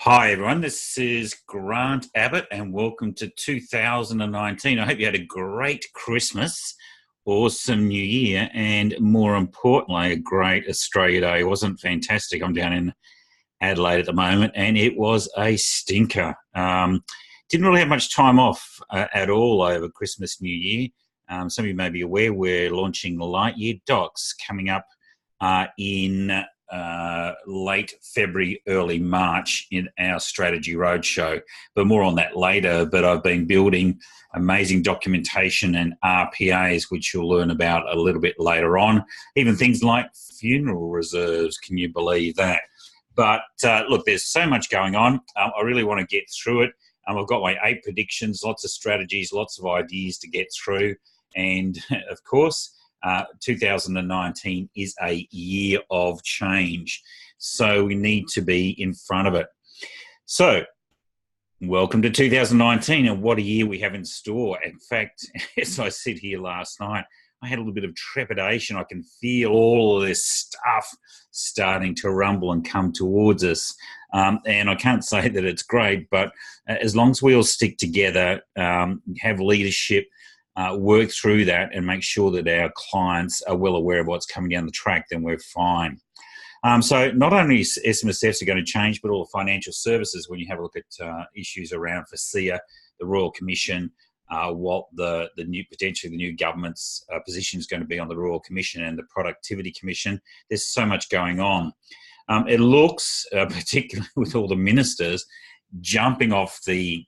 Hi everyone, this is Grant Abbott and welcome to 2019. I hope you had a great Christmas, awesome New Year, and more importantly, a great Australia Day. It wasn't fantastic. I'm down in Adelaide at the moment and it was a stinker. Didn't really have much time off at all over Christmas, New Year. Some of you may be aware we're launching Lightyear Docs coming up in late February, early March in our strategy roadshow. But more on that later. But I've been building amazing documentation and RPAs, which you'll learn about a little bit later on. Even things like funeral reserves. Can you believe that? But look, there's so much going on. I really want to get through it. I've got my 8 predictions, lots of strategies, lots of ideas to get through. And of course, 2019 is a year of change. So we need to be in front of it. So welcome to 2019 and what a year we have in store. In fact, as I sit here last night, I had a little bit of trepidation. I can feel all of this stuff starting to rumble and come towards us. And I can't say that it's great, but as long as we all stick together, have leadership, work through that and make sure that our clients are well aware of what's coming down the track, then we're fine. So not only SMSFs are going to change, but all the financial services, when you have a look at issues around FSIA, the Royal Commission, what the new government's position is going to be on the Royal Commission and the Productivity Commission. There's so much going on. It looks, particularly with all the ministers, jumping off the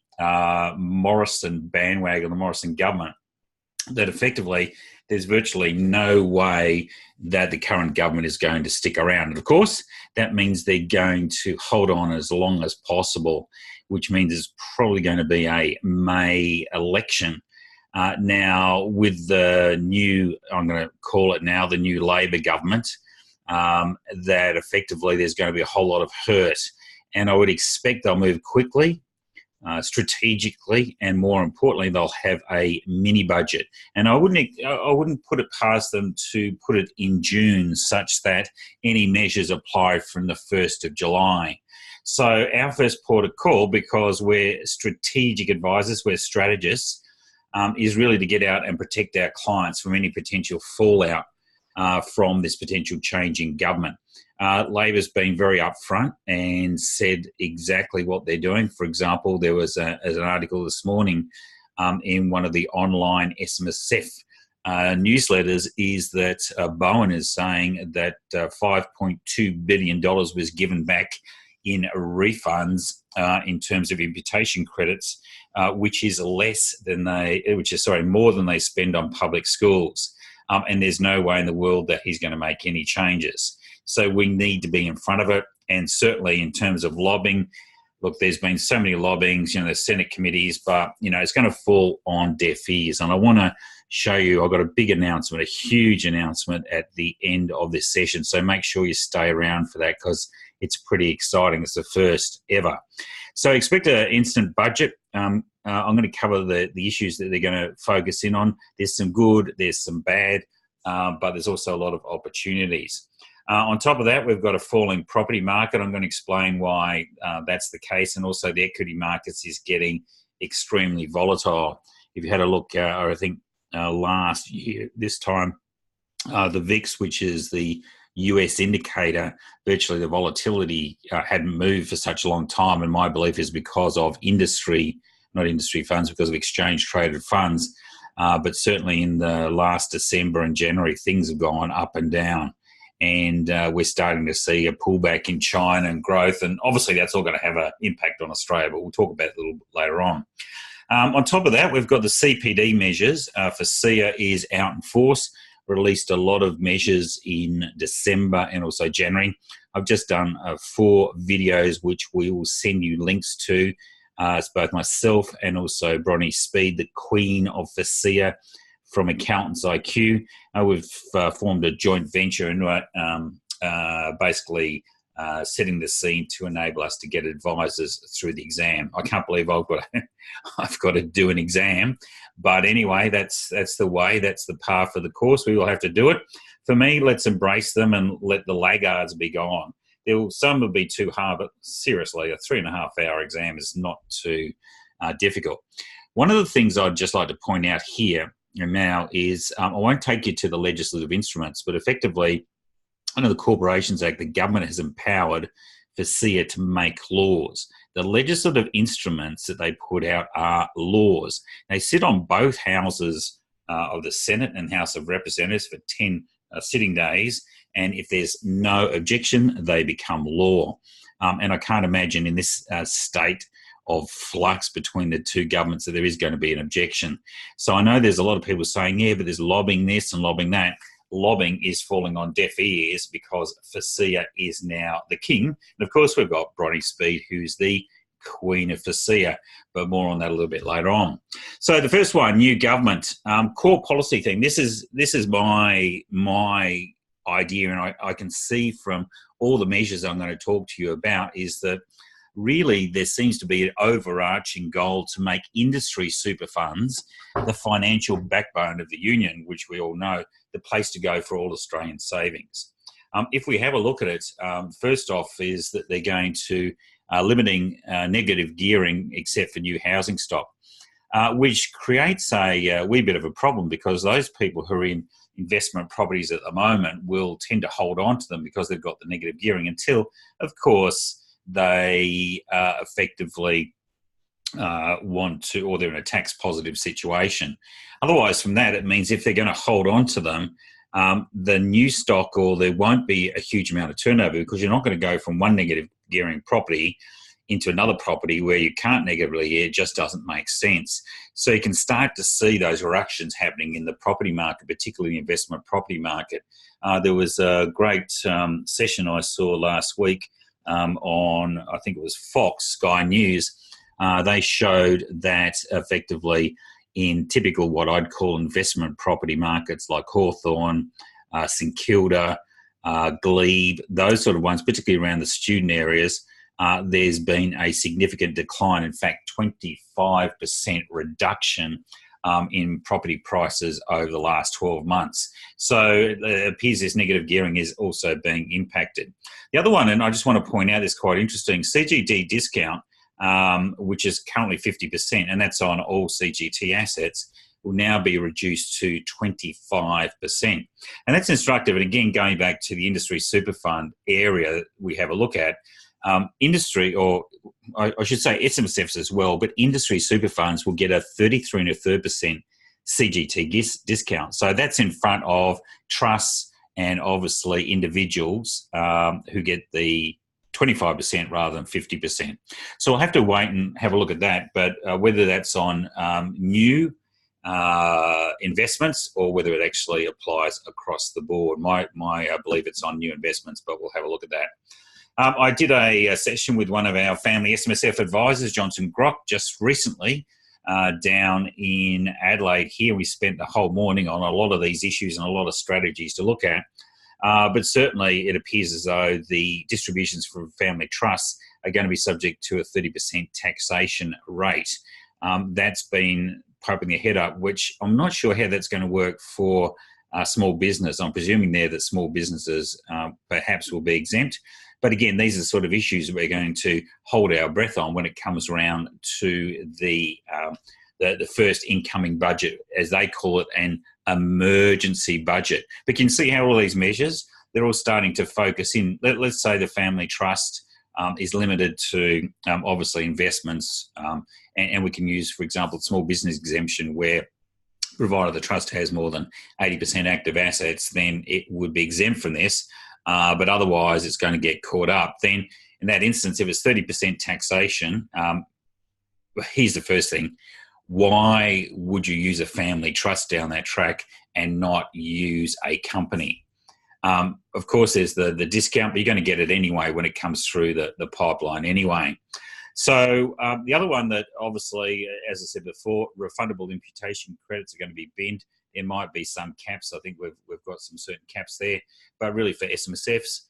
Morrison bandwagon, the Morrison government, that effectively there's virtually no way that the current government is going to stick around. And of course, that means they're going to hold on as long as possible, which means there's probably going to be a May election. Now, with the new, I'm going to call it now, the new Labor government, that effectively there's going to be a whole lot of hurt. And I would expect they'll move quickly, strategically, and more importantly, they'll have a mini budget. And I wouldn't put it past them to put it in June, such that any measures apply from the 1st of July. So our first port of call, because we're strategic advisors, we're strategists, is really to get out and protect our clients from any potential fallout from this potential change in government. Labor's been very upfront and said exactly what they're doing. For example, there was an article this morning in one of the online SMSF newsletters is that Bowen is saying that $5.2 billion was given back in refunds in terms of imputation credits, which is more than they spend on public schools. And there's no way in the world that he's going to make any changes. So we need to be in front of it. And certainly in terms of lobbying, look, there's been so many lobbyings, the Senate committees, but, it's going to fall on deaf ears. And I want to show you, I've got a big announcement, a huge announcement at the end of this session. So make sure you stay around for that because it's pretty exciting. It's the first ever. So expect an instant budget. I'm going to cover the issues that they're going to focus in on. There's some good, there's some bad, but there's also a lot of opportunities. On top of that, we've got a falling property market. I'm going to explain why that's the case, and also the equity markets is getting extremely volatile. If you had a look, I think last year, this time, the VIX, which is the US indicator, virtually the volatility hadn't moved for such a long time, and my belief is because of not industry funds, because of exchange traded funds, but certainly in the last December and January, things have gone up and down. And we're starting to see a pullback in China and growth. And obviously that's all going to have an impact on Australia, but we'll talk about it a little later on. On top of that, we've got the CPD measures. FSIA is out in force, released a lot of measures in December and also January. I've just done 4 videos, which we will send you links to. It's both myself and also Bronnie Speed, the queen of FSIA, from Accountants IQ. We've formed a joint venture and basically setting the scene to enable us to get advisors through the exam. I can't believe I've got to do an exam, but anyway, that's the way, that's the path of the course. We will have to do it. For me, let's embrace them and let the laggards be gone. Some will be too hard, but seriously, a 3.5-hour exam is not too difficult. One of the things I'd just like to point out here now is, I won't take you to the legislative instruments, but effectively, under the Corporations Act, the government has empowered FSIA to make laws. The legislative instruments that they put out are laws. They sit on both houses of the Senate and House of Representatives for 10 sitting days, and if there's no objection, they become law. And I can't imagine in this state of flux between the two governments that there is going to be an objection. So I know there's a lot of people saying, yeah, but there's lobbying this and lobbying that. Lobbying is falling on deaf ears because FSIA is now the king. And of course, we've got Bronnie Speed, who's the queen of FSIA, but more on that a little bit later on. So the first one, new government, core policy thing. This is my idea, and I can see from all the measures I'm going to talk to you about is that really there seems to be an overarching goal to make industry super funds the financial backbone of the union, which we all know, the place to go for all Australian savings. If we have a look at it, first off is that they're going to limiting negative gearing except for new housing stock, which creates a wee bit of a problem because those people who are in investment properties at the moment will tend to hold on to them because they've got the negative gearing until, of course, they effectively want to, or they're in a tax positive situation. Otherwise, from that, it means if they're going to hold on to them, the new stock, or there won't be a huge amount of turnover because you're not going to go from one negative gearing property into another property where you can't negatively gear. It just doesn't make sense. So you can start to see those reductions happening in the property market, particularly the investment property market. There was a great session I saw last week on, I think it was Fox, Sky News. They showed that effectively in typical what I'd call investment property markets like Hawthorn, St Kilda, Glebe, those sort of ones, particularly around the student areas, there's been a significant decline, in fact 25% reduction in property prices over the last 12 months. So it appears this negative gearing is also being impacted. The other one, and I just want to point out, is quite interesting, CGT discount, which is currently 50%, and that's on all CGT assets, will now be reduced to 25%. And that's instructive. And again, going back to the industry super fund area we have a look at, industry, or I should say SMSFs as well, but industry super funds will get a 33.3% CGT discount. So that's in front of trusts and obviously individuals who get the 25% rather than 50%. So we'll have to wait and have a look at that, but whether that's on new investments or whether it actually applies across the board. I believe it's on new investments, but we'll have a look at that. I did a session with one of our family SMSF advisors, Johnson Grock, just recently down in Adelaide. Here we spent the whole morning on a lot of these issues and a lot of strategies to look at. But certainly it appears as though the distributions from family trusts are going to be subject to a 30% taxation rate. That's been popping their head up, which I'm not sure how that's going to work for small business. I'm presuming there that small businesses perhaps will be exempt. But again, these are the sort of issues that we're going to hold our breath on when it comes around to the first incoming budget, as they call it, an emergency budget. But you can see how all these measures, they're all starting to focus in. Let's say the family trust is limited to obviously investments, and we can use, for example, small business exemption, where provided the trust has more than 80% active assets, then it would be exempt from this. But otherwise, it's going to get caught up. Then, in that instance, if it's 30% taxation, here's the first thing. Why would you use a family trust down that track and not use a company? Of course, there's the discount, but you're going to get it anyway when it comes through the pipeline anyway. So the other one that obviously, as I said before, refundable imputation credits are going to be binned. There might be some caps. I think we've got some certain caps there. But really for SMSFs,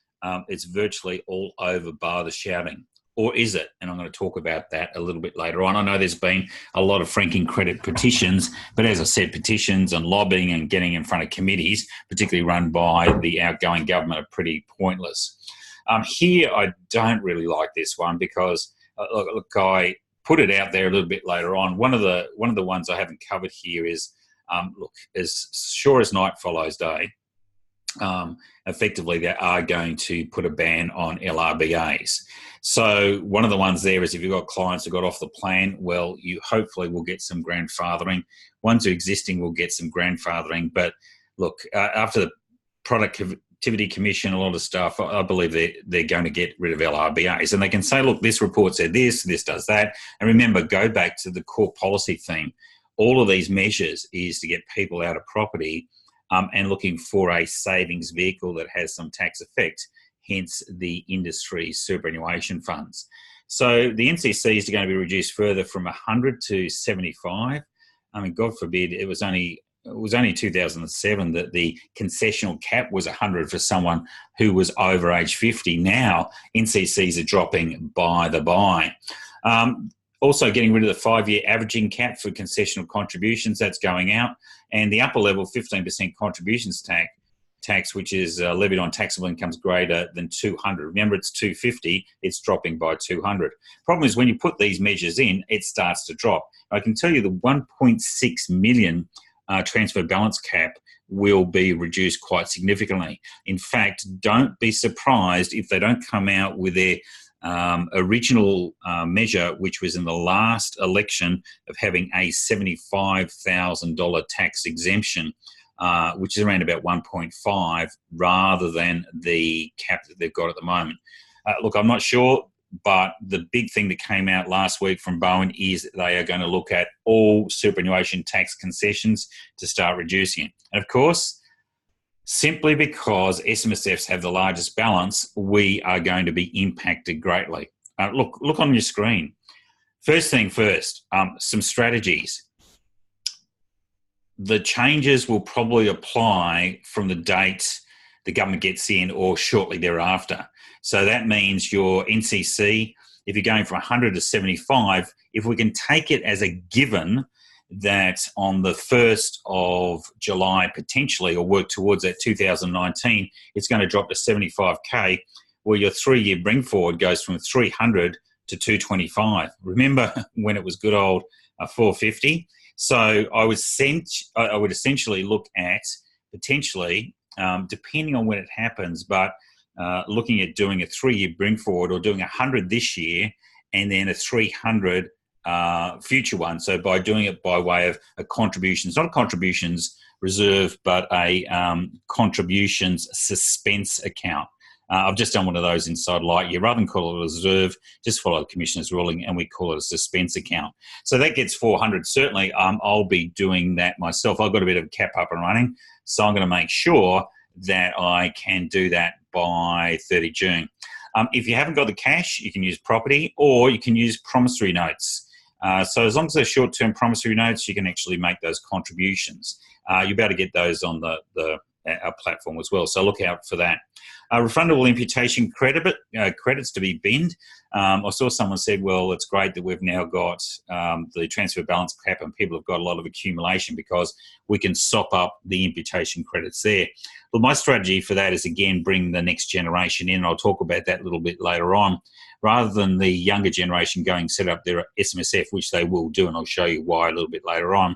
it's virtually all over bar the shouting. Or is it? And I'm going to talk about that a little bit later on. I know there's been a lot of franking credit petitions, but as I said, petitions and lobbying and getting in front of committees, particularly run by the outgoing government, are pretty pointless. Here, I don't really like this one because, look, I put it out there a little bit later on. One of the ones I haven't covered here is, look, as sure as night follows day, effectively they are going to put a ban on LRBAs. So one of the ones there is if you've got clients who got off the plan, well, you hopefully will get some grandfathering. Ones who are existing will get some grandfathering. But look, after the Productivity Commission, a lot of stuff, I believe they're going to get rid of LRBAs. And they can say, look, this report said this does that. And remember, go back to the core policy theme. All of these measures is to get people out of property and looking for a savings vehicle that has some tax effect, hence the industry superannuation funds. So the NCCs are going to be reduced further from 100 to 75. I mean, God forbid, it was only 2007 that the concessional cap was 100 for someone who was over age 50. Now NCCs are dropping by the by. Also getting rid of the 5-year averaging cap for concessional contributions, that's going out. And the upper level 15% contributions tax, which is levied on taxable incomes greater than 200. Remember, it's 250, it's dropping by 200. Problem is when you put these measures in, it starts to drop. I can tell you the 1.6 million transfer balance cap will be reduced quite significantly. In fact, don't be surprised if they don't come out with their original measure, which was in the last election, of having a $75,000 tax exemption, which is around about 1.5 rather than the cap that they've got at the moment. Look, I'm not sure, but the big thing that came out last week from Bowen is that they are going to look at all superannuation tax concessions to start reducing it. And of course, simply because SMSFs have the largest balance, we are going to be impacted greatly. Look on your screen. First thing first, some strategies. The changes will probably apply from the date the government gets in or shortly thereafter. So that means your NCC, if you're going from 100 to 75, if we can take it as a given that on the 1st of July potentially, or work towards that 2019, it's going to drop to 75K, well, your 3-year bring forward goes from 300 to 225. Remember when it was good old 450? So I would essentially look at potentially, depending on when it happens, but looking at doing a 3-year bring forward or doing 100 this year and then a 300 future one. So by doing it by way of a contributions, not a contributions reserve, but a contributions suspense account. I've just done one of those inside Lightyear. Rather than call it a reserve, just follow the Commissioner's ruling and we call it a suspense account. So that gets 400. Certainly, I'll be doing that myself. I've got a bit of a cap up and running, so I'm going to make sure that I can do that by 30 June. If you haven't got the cash, you can use property or you can use promissory notes. So as long as they're short-term promissory notes, you can actually make those contributions. You'll be able to get those on our platform as well, so look out for that. Refundable imputation credits to be binned. I saw someone said, well, it's great that we've now got the transfer balance cap and people have got a lot of accumulation because we can sop up the imputation credits there. But my strategy for that is, again, bring the next generation in. I'll talk about that a little bit later on. Rather than the younger generation going set up their SMSF, which they will do, and I'll show you why a little bit later on,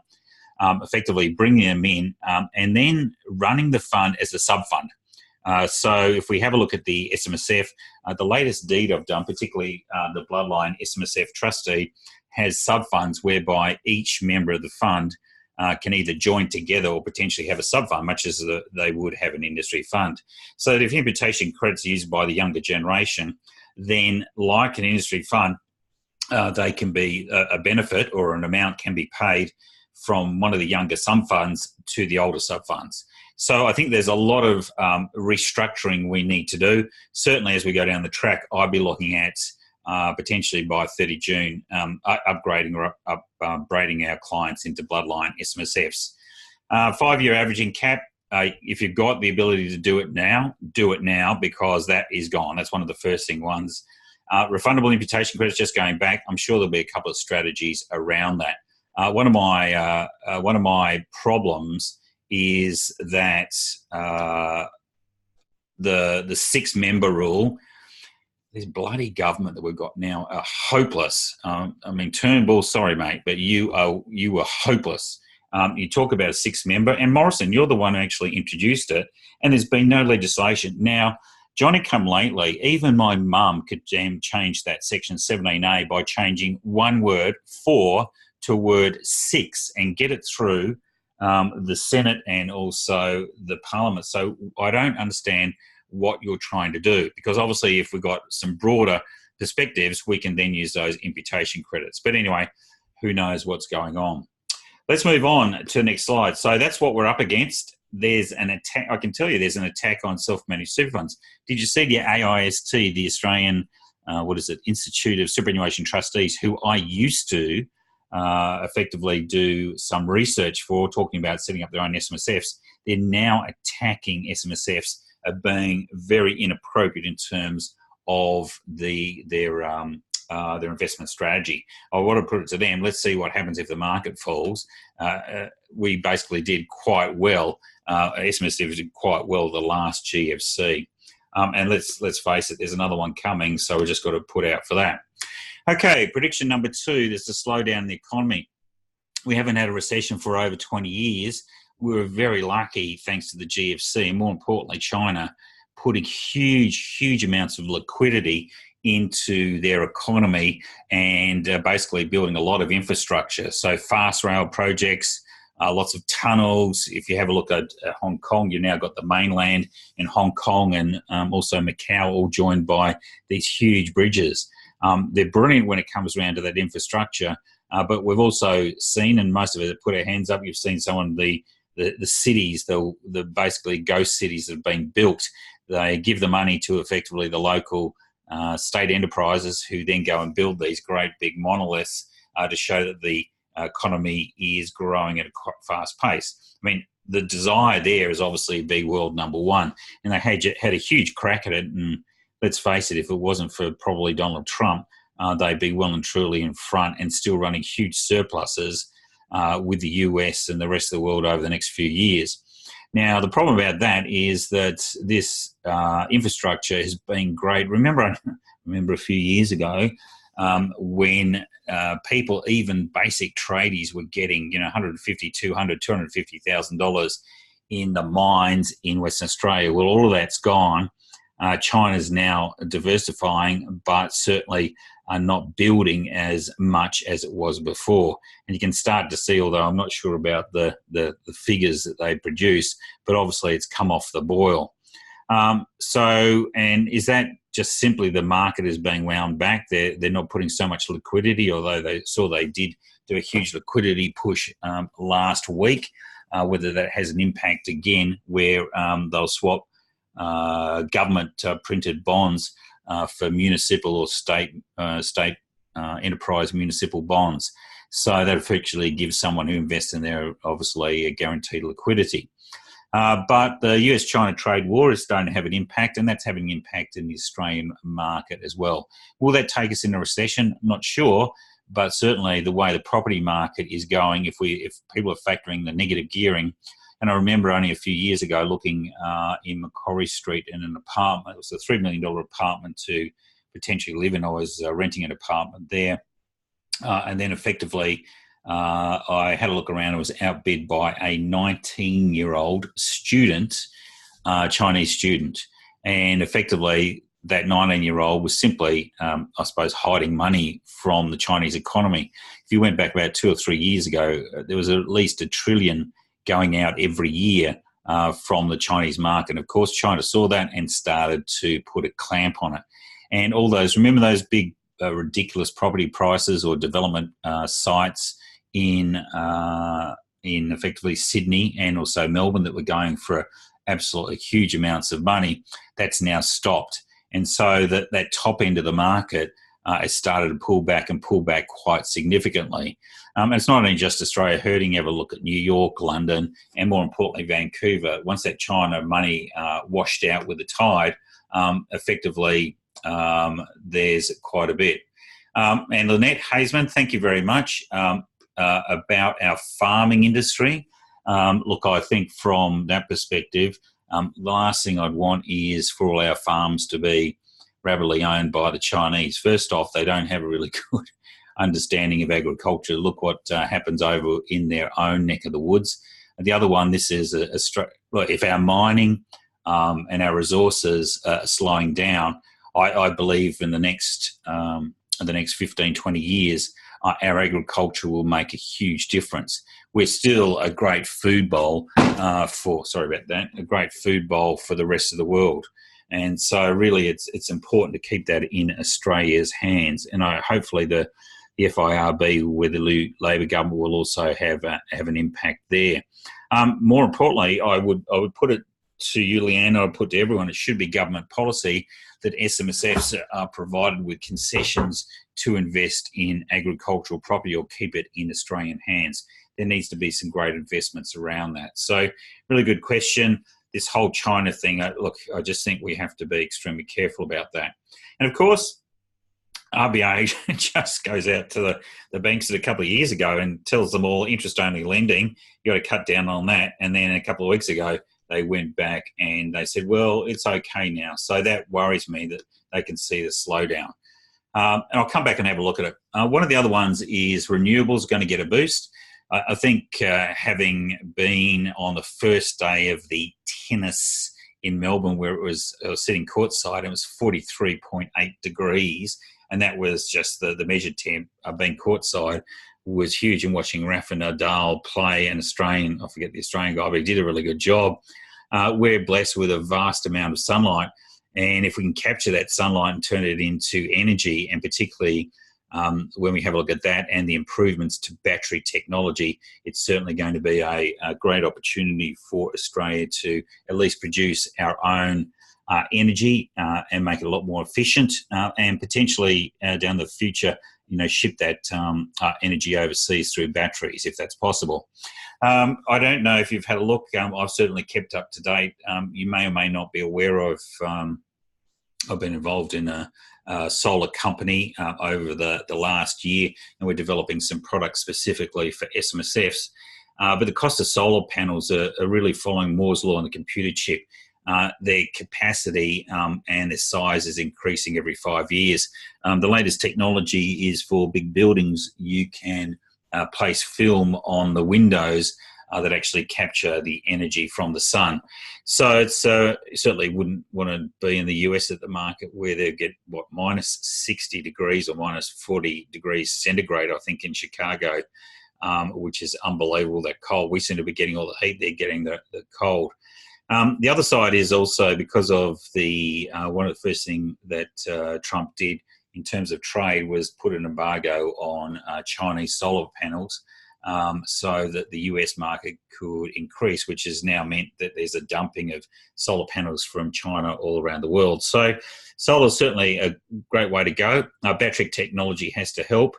effectively bringing them in and then running the fund as a sub-fund. So if we have a look at the SMSF, the latest deed I've done, particularly the Bloodline SMSF trustee, has sub-funds whereby each member of the fund can either join together or potentially have a sub-fund, much as they would have an industry fund. So that if imputation credits are used by the younger generation, then like an industry fund, they can be a benefit, or an amount can be paid from one of the younger sub-funds to the older sub-funds. So I think there's a lot of restructuring we need to do. Certainly as we go down the track, I'd be looking at potentially by 30 June, upgrading or upgrading our clients into Bloodline SMSFs. 5-year averaging cap, if you've got the ability to do it now, because that is gone. That's one of the first ones. Refundable imputation credits, just going back, I'm sure there'll be a couple of strategies around that. One of my problems is that the 6-member rule this bloody government that we've got now are hopeless. I mean, Turnbull, sorry, mate, but you are hopeless. You talk about a six-member, and Morrison, you're the one who actually introduced it, and there's been no legislation. Now, Johnny come lately, even my mum could change that section 17A by changing one word, 4, to word 6, and get it through the Senate and also the Parliament. So I don't understand what you're trying to do, because obviously if we've got some broader perspectives, we can then use those imputation credits. But anyway, who knows what's going on. Let's move on to the next slide. So that's what we're up against. There's an attack. I can tell you there's an attack on self-managed super funds. Did you see the AIST, the Australian, Institute of Superannuation Trustees, who I used to effectively do some research for, talking about setting up their own SMSFs. They're now attacking SMSFs as being very inappropriate in terms of their investment strategy. I want to put it to them, let's see what happens if the market falls. We basically did quite well. SMSF did quite well the last GFC. And let's face it, there's another one coming, so we've just got to put out for that. Okay, prediction number 2, there's a slowdown in the economy. We haven't had a recession for over 20 years. We were very lucky, thanks to the GFC, and more importantly, China putting huge amounts of liquidity into their economy and basically building a lot of infrastructure. So fast rail projects, lots of tunnels. If you have a look at Hong Kong, you've now got the mainland in Hong Kong and also Macau, all joined by these huge bridges. They're brilliant when it comes around to that infrastructure, but we've also seen, and most of it put our hands up, you've seen some of the cities, the basically ghost cities that have been built. They give the money to effectively the local state enterprises, who then go and build these great big monoliths to show that the economy is growing at a quite fast pace. I mean, the desire there is obviously to be world number one, and they had a huge crack at it. And let's face it, if it wasn't for probably Donald Trump, they'd be well and truly in front and still running huge surpluses with the US and the rest of the world over the next few years. Now, the problem about that is that this infrastructure has been great. I remember a few years ago when people, even basic tradies, were getting $150,000, $200,000, $250,000 in the mines in Western Australia. Well, all of that's gone. China's now diversifying, but certainly not building as much as it was before. And you can start to see, although I'm not sure about the figures that they produce, but obviously it's come off the boil. And is that just simply the market is being wound back? They're not putting so much liquidity, although they did do a huge liquidity push last week. Whether that has an impact again, where they'll swap government printed bonds for municipal or state enterprise municipal bonds. So that effectively gives someone who invests in there, obviously, a guaranteed liquidity. But the US-China trade war is starting to have an impact, and that's having an impact in the Australian market as well. Will that take us into a recession? Not sure, but certainly the way the property market is going, if people are factoring the negative gearing. And I remember only a few years ago looking in Macquarie Street in an apartment. It was a $3 million apartment to potentially live in. I was renting an apartment there. And then effectively, I had a look around and was outbid by a 19-year-old student, Chinese student. And effectively, that 19-year-old was simply, I suppose, hiding money from the Chinese economy. If you went back about 2 or 3 years ago, there was at least $1 trillion going out every year from the Chinese market. And of course, China saw that and started to put a clamp on it. And all those, remember those big ridiculous property prices or development sites in effectively Sydney and also Melbourne that were going for absolutely huge amounts of money? That's now stopped. And so that top end of the market has started to pull back quite significantly. It's not only just Australia hurting. Have a look at New York, London, and more importantly, Vancouver. Once that China money washed out with the tide, effectively there's quite a bit. And Lynette Hazeman, thank you very much, about our farming industry. Look, I think from that perspective, the last thing I'd want is for all our farms to be rapidly owned by the Chinese. First off, they don't have a really good understanding of agriculture. Look what happens over in their own neck of the woods. And the other one, this is if our mining and our resources are slowing down, I believe in the next 15, 20 years, our agriculture will make a huge difference. We're still a great food bowl a great food bowl for the rest of the world. And so really it's important to keep that in Australia's hands. And hopefully the FIRB with the Labor government will also have an impact there. More importantly, I would put it to you, Leanne, I would put to everyone, it should be government policy that SMSFs are provided with concessions to invest in agricultural property or keep it in Australian hands. There needs to be some great investments around that. So really good question. This whole China thing, I just think we have to be extremely careful about that. And of course, RBA just goes out to the banks a couple of years ago and tells them all interest-only lending, you got to cut down on that. And then a couple of weeks ago, they went back and they said, well, it's okay now. So that worries me that they can see the slowdown. And I'll come back and have a look at it. One of the other ones is Renewables going to get a boost. I think having been on the first day of the tennis in Melbourne where I was sitting courtside, it was 43.8 degrees. And that was just the measured temp. Being courtside was huge, and watching Rafa Nadal play an Australian, I forget the Australian guy, but he did a really good job. We're blessed with a vast amount of sunlight. And if we can capture that sunlight and turn it into energy, and particularly when we have a look at that and the improvements to battery technology, it's certainly going to be a great opportunity for Australia to at least produce our own energy and make it a lot more efficient, and potentially down the future, ship that energy overseas through batteries if that's possible. I don't know if you've had a look. I've certainly kept up to date. You may or may not be aware of. I've been involved in a solar company over the last year, and we're developing some products specifically for SMSFs. But the cost of solar panels are really following Moore's law on the computer chip. Their capacity and their size is increasing every 5 years. The latest technology is for big buildings. You can place film on the windows that actually capture the energy from the sun. So it's certainly wouldn't want to be in the US at the market where they get minus 60 degrees or minus 40 degrees centigrade, I think, in Chicago, which is unbelievable, that cold. We seem to be getting all the heat, they're getting the cold. The other side is also because of the one of the first things that Trump did in terms of trade was put an embargo on Chinese solar panels so that the US market could increase, which has now meant that there's a dumping of solar panels from China all around the world. So solar is certainly a great way to go. Battery technology has to help.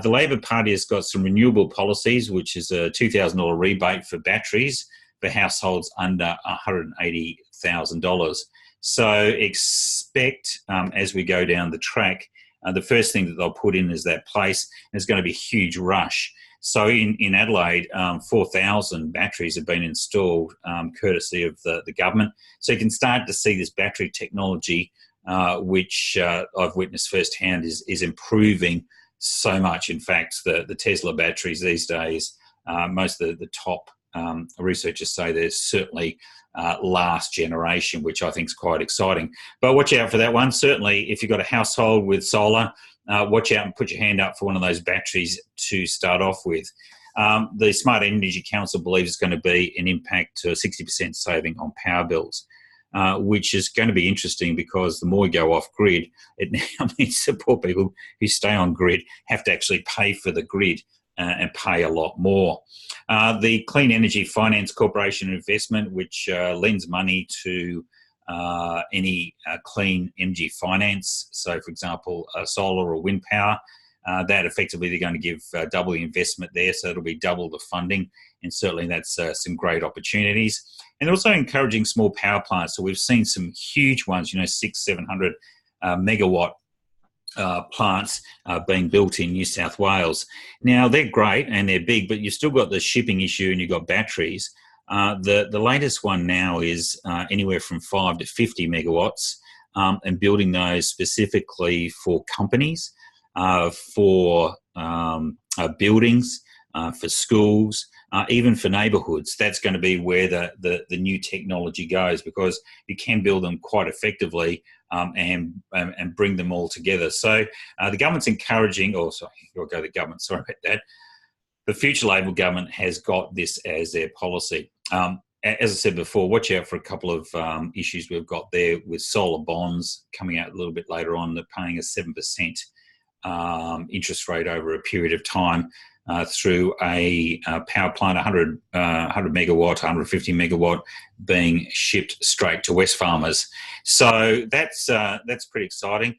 The Labor Party has got some renewable policies, which is a $2,000 rebate for batteries for households under $180,000. So expect as we go down the track, the first thing that they'll put in is that place, and there's going to be a huge rush. So in Adelaide, 4,000 batteries have been installed courtesy of the government. So you can start to see this battery technology, which I've witnessed firsthand is improving so much. In fact, the Tesla batteries these days, most of the top researchers say there's certainly last generation, which I think is quite exciting. But watch out for that one. Certainly, if you've got a household with solar, watch out and put your hand up for one of those batteries to start off with. The Smart Energy Council believes it's going to be an impact to a 60% saving on power bills, which is going to be interesting because the more we go off grid, it now means that poor people who stay on grid have to actually pay for the grid and pay a lot more. The Clean Energy Finance Corporation Investment, which lends money to any clean energy finance, so for example, solar or wind power, that effectively they're going to give double the investment there, so it'll be double the funding, and certainly that's some great opportunities. And they're also encouraging small power plants, so we've seen some huge ones, 600-700 megawatt plants being built in New South Wales. Now, they're great and they're big, but you've still got the shipping issue and you've got batteries. The latest one now is anywhere from 5 to 50 megawatts. and building those specifically for companies, for buildings, for schools, even for neighbourhoods. That's going to be where the new technology goes, because you can build them quite effectively and bring them all together. So the government's encouraging, or sorry, you'll go to the government, sorry about that. The future Labor government has got this as their policy. As I said before, watch out for a couple of issues we've got there with solar bonds coming out a little bit later on. They're paying a 7% interest rate over a period of time through a power plant, 100 megawatt, 150 megawatt, being shipped straight to West farmers. So that's pretty exciting.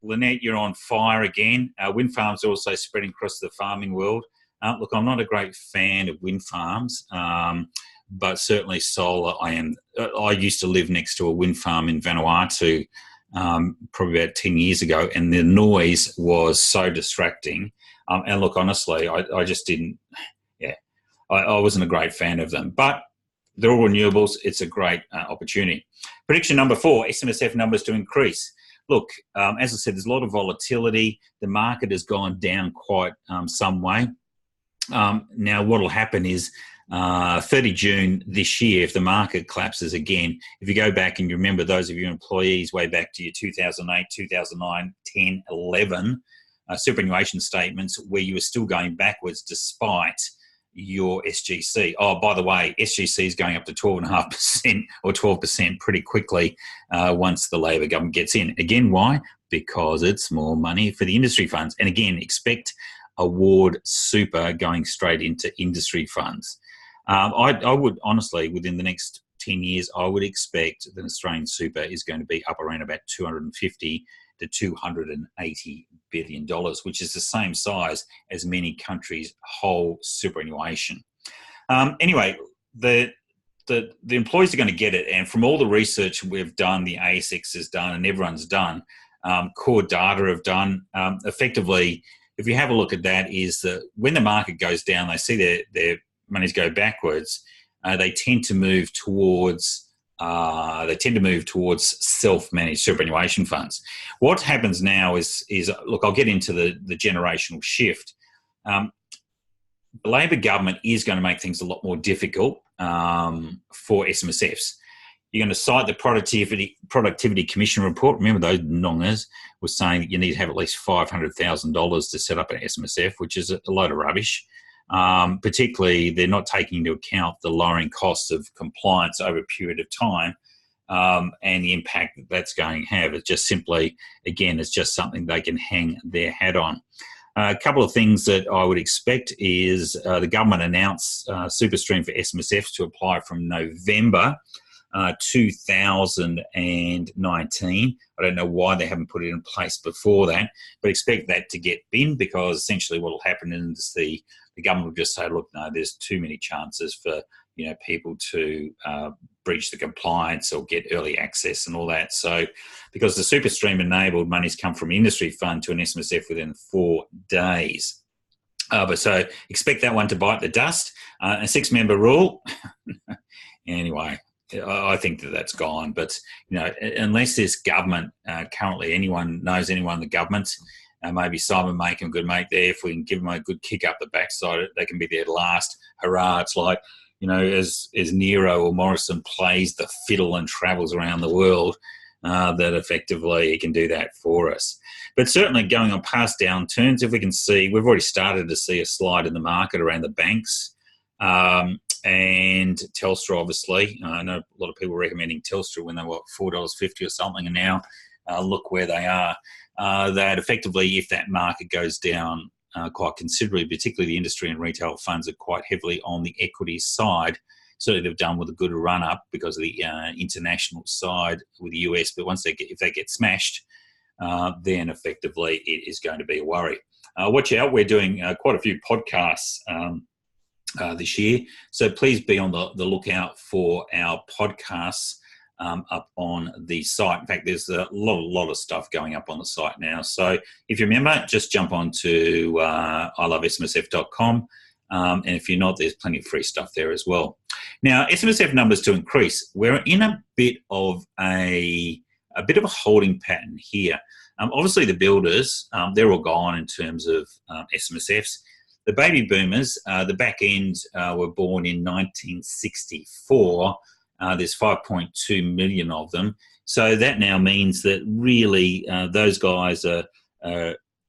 Lynette, you're on fire again. Wind farms are also spreading across the farming world. Look, I'm not a great fan of wind farms, but certainly solar I am. I used to live next to a wind farm in Vanuatu probably about 10 years ago, and the noise was so distracting. And look, honestly, I just didn't, I wasn't a great fan of them. But they're all renewables. It's a great opportunity. Prediction number 4, SMSF numbers to increase. Look, as I said, there's a lot of volatility. The market has gone down quite some way. Now, what will happen is 30 June this year, if the market collapses again, if you go back and you remember those of your employees way back to your 2008, 2009, 10, 11 superannuation statements where you were still going backwards despite your SGC. Oh, by the way, SGC is going up to 12.5% or 12% pretty quickly once the Labor government gets in. Again, why? Because it's more money for the industry funds. And again, expect award super going straight into industry funds. I would honestly, within the next 10 years, I would expect that Australian super is going to be up around about $250 to $280 billion, which is the same size as many countries' whole superannuation. Anyway, the employees are going to get it, and from all the research we've done, the ASX has done, and everyone's done, Core Data have done, effectively, if you have a look at that, is that when the market goes down, they see their monies go backwards. They tend to move towards self-managed superannuation funds. What happens now is look, I'll get into the generational shift. The Labor government is going to make things a lot more difficult for SMSFs. You're going to cite the Productivity Commission report. Remember, those nongers were saying that you need to have at least $500,000 to set up an SMSF, which is a load of rubbish. Particularly, they're not taking into account the lowering costs of compliance over a period of time and the impact that's going to have. It's just simply, again, it's just something they can hang their hat on. A couple of things that I would expect is the government announced SuperStream for SMSFs to apply from November 2019. I don't know why they haven't put it in place before that, but expect that to get binned, because essentially what will happen is the government will just say, look, no, there's too many chances for people to breach the compliance or get early access and all that. So because the SuperStream enabled monies come from industry fund to an SMSF within 4 days. But so expect that one to bite the dust. A 6-member rule. Anyway, I think that's gone. But, unless this government, currently anyone knows anyone in the government, maybe Simon Makin, good mate there, if we can give them a good kick up the backside, they can be there last. Hurrah. It's like, as Nero or Morrison plays the fiddle and travels around the world, that effectively he can do that for us. But certainly going on past downturns, if we can see, we've already started to see a slide in the market around the banks. And Telstra, obviously. I know a lot of people recommending Telstra when they were $4.50 or something, and now look where they are. That effectively, if that market goes down quite considerably, particularly the industry and retail funds are quite heavily on the equity side. Certainly they've done with a good run-up because of the international side with the US, but if they get smashed, then effectively it is going to be a worry. Watch out, we're doing quite a few podcasts this year. So please be on the lookout for our podcasts up on the site. In fact, there's a lot of stuff going up on the site now. So if you remember, just jump on to ilovesmsf.com. And if you're not, there's plenty of free stuff there as well. Now, SMSF numbers to increase. We're in a bit of a a bit of a holding pattern here. Obviously, the builders, they're all gone in terms of SMSFs. The baby boomers, the back end were born in 1964. There's 5.2 million of them. So that now means that really those guys are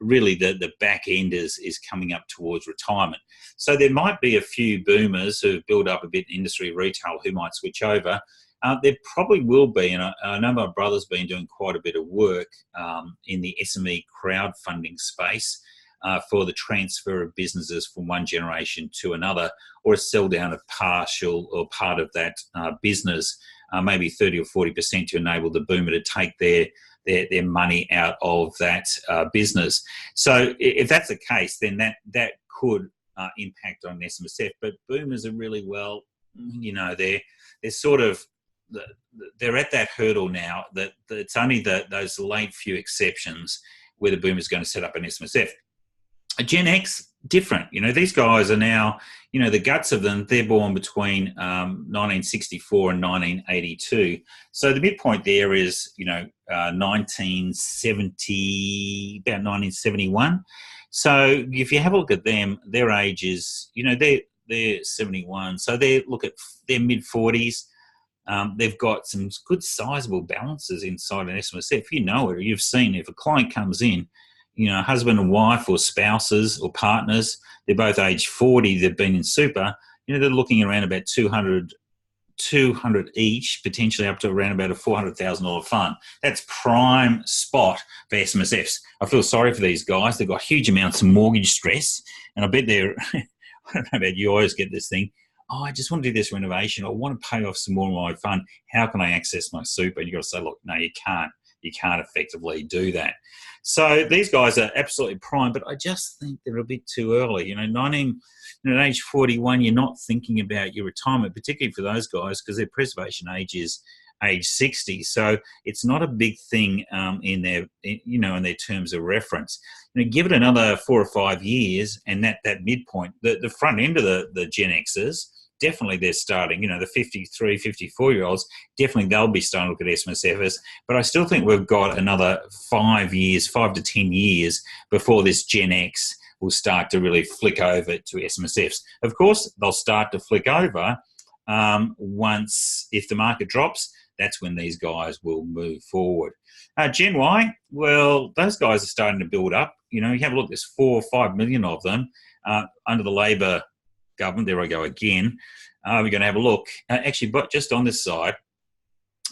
really the back end is coming up towards retirement. So there might be a few boomers who've built up a bit in industry retail who might switch over. There probably will be, and I know my brother's been doing quite a bit of work in the SME crowdfunding space for the transfer of businesses from one generation to another, or a sell down of partial or part of that business, maybe 30 or 40% to enable the boomer to take their money out of that business. So if that's the case, then that could impact on SMSF. But boomers are really well, they're sort of, they're at that hurdle now that it's only those late few exceptions where the boomer's going to set up an SMSF. A Gen X, different. These guys are now, the guts of them, they're born between 1964 and 1982. So the midpoint there is, 1970, about 1971. So if you have a look at them, their ages, they're 71. So they're mid-40s. They've got some good sizable balances inside an SMSF. You know it, or you've seen it. If a client comes in, husband and wife or spouses or partners, they're both age 40, they've been in super, they're looking around about 200 each, potentially up to around about a $400,000 fund. That's prime spot for SMSFs. I feel sorry for these guys. They've got huge amounts of mortgage stress, and I bet they're, I don't know about you, I always get this thing, I just want to do this renovation. I want to pay off some more of my fund. How can I access my super? And you've got to say, look, no, you can't. You can't effectively do that. So these guys are absolutely prime, but I just think they're a bit too early. At age 41, you're not thinking about your retirement, particularly for those guys, because their preservation age is age 60. So it's not a big thing in their terms of reference. Give it another 4 or 5 years, and that midpoint, the front end of the Gen Xers, definitely they're starting, the 53, 54-year-olds, definitely they'll be starting to look at SMSFs. But I still think we've got another 5 to 10 years before this Gen X will start to really flick over to SMSFs. Of course, they'll start to flick over once, if the market drops, that's when these guys will move forward. Gen Y, well, those guys are starting to build up. You have a look, there's 4 or 5 million of them under the Labor government. There I go again. We're going to have a look. Actually, but just on this side